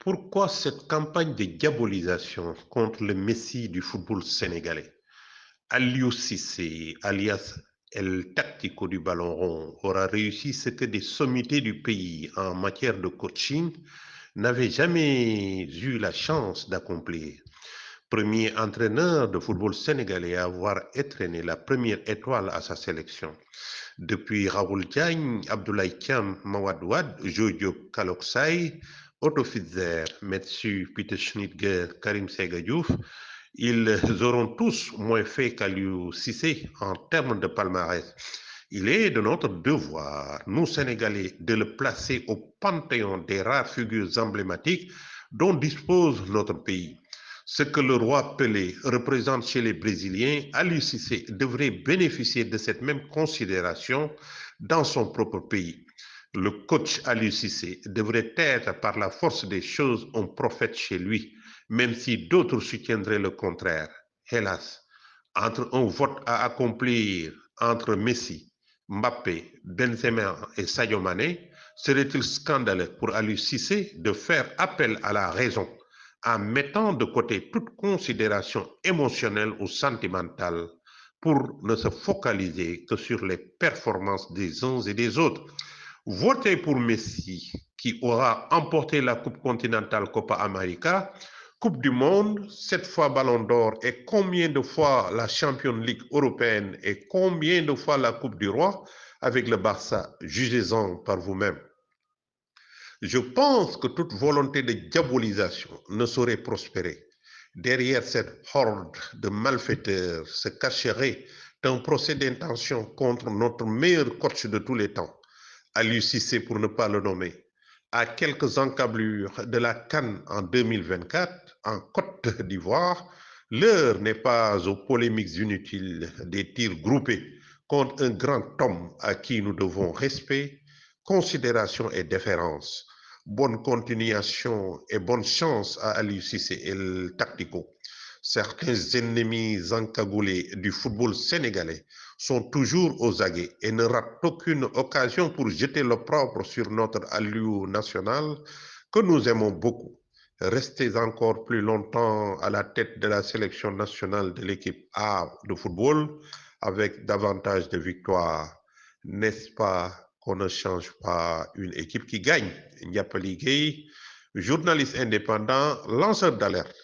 Pourquoi cette campagne de diabolisation contre le messie du football sénégalais? Aliou Cissé, alias El Tactico du ballon rond, aura réussi ce que des sommités du pays en matière de coaching n'avaient jamais eu la chance d'accomplir. Premier entraîneur de football sénégalais à avoir étraîné la première étoile à sa sélection. Depuis Raoul Diagne, Abdoulaye Thiam, Mawad Wade, Jojo Kaloksai, Otto Fitzer, Metsu Peter Schnittger, Karim Sega Diouf, ils auront tous moins fait qu'Aliou Cissé en termes de palmarès. Il est de notre devoir, nous Sénégalais, de le placer au panthéon des rares figures emblématiques dont dispose notre pays. Ce que le roi Pelé représente chez les Brésiliens, Aliou Cissé devrait bénéficier de cette même considération dans son propre pays. Le coach Aliou Cissé devrait être, par la force des choses, un prophète chez lui, même si d'autres soutiendraient le contraire. Hélas, entre un vote à accomplir entre Messi, Mbappé, Benzema et Sadio Mané, serait-il scandaleux pour Aliou Cissé de faire appel à la raison en mettant de côté toute considération émotionnelle ou sentimentale pour ne se focaliser que sur les performances des uns et des autres? Votez pour Messi, qui aura emporté la Coupe continentale Copa América, Coupe du Monde, 7 fois Ballon d'Or et combien de fois la Champions League européenne et combien de fois la Coupe du Roi avec le Barça? Jugez-en par vous-même. Je pense que toute volonté de diabolisation ne saurait prospérer. Derrière cette horde de malfaiteurs se cacherait un procès d'intention contre notre meilleur coach de tous les temps, Aliou Cissé pour ne pas le nommer. À quelques encablures de la CAN en 2024 en Côte d'Ivoire, l'heure n'est pas aux polémiques inutiles des tirs groupés contre un grand homme à qui nous devons respect, considération et déférence. Bonne continuation et bonne chance à Aliou Cissé et le Tactico. Certains ennemis encagoulés du football sénégalais sont toujours aux aguets et ne ratent aucune occasion pour jeter l'opprobre sur notre Aliou national que nous aimons beaucoup. Restez encore plus longtemps à la tête de la sélection nationale de l'équipe A de football avec davantage de victoires. N'est-ce pas qu'on ne change pas une équipe qui gagne? Ndiapali Gueye, journaliste indépendant, lanceur d'alerte.